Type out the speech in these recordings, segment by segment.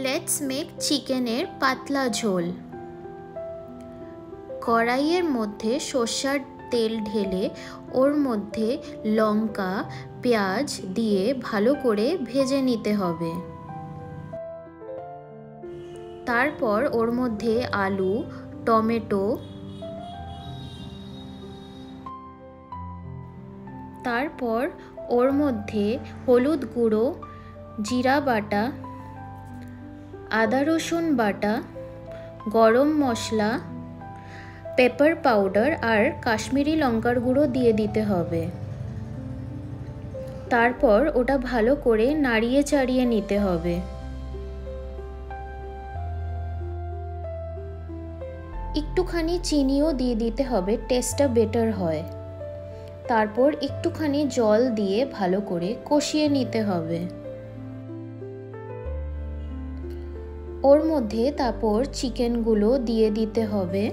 Let's make চিকেনের পাতলা ঝোল। কড়াইয়ের মধ্যে সর্ষের তেল ঢেলে ওর মধ্যে লঙ্কা পেঁয়াজ দিয়ে ভালো করে ভেজে নিতে হবে। তারপর ওর মধ্যে আলু টমেটো তারপর ওর মধ্যে হলুদ গুঁড়ো জিরা বাটা আদা রসুন বাটা গরম মশলা পেপার পাউডার আর কাশ্মীরি লঙ্কার গুঁড়ো দিয়ে দিতে হবে। তারপর ওটা ভালো করে নাড়িয়ে চাড়িয়ে নিতে হবে। একটুখানি চিনিও দিয়ে দিতে হবে, টেস্টটা বেটার হয়। তারপর একটুখানি জল দিয়ে ভালো করে কষিয়ে নিতে হবে। ওর মধ্যে তারপর চিকেনগুলো দিয়ে দিতে হবে।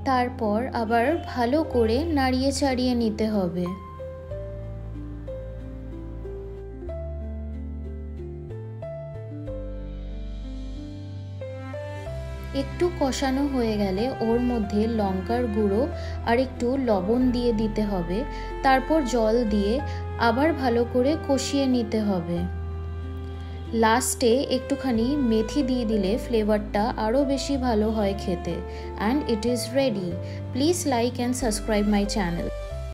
তারপর আবার ভালো করে নাড়িয়ে চাড়িয়ে নিতে হবে। একটু কষানো হয়ে গেলে ওর মধ্যে লঙ্কার গুঁড়ো আর একটু লবণ দিয়ে দিতে হবে। তারপর জল দিয়ে আবার ভালো করে কষিয়ে নিতে হবে। লাস্টে একটুখানি মেথি দিয়ে দিলে ফ্লেভারটা আরও বেশি ভালো হয় খেতে। And it is ready. Please like and subscribe my channel.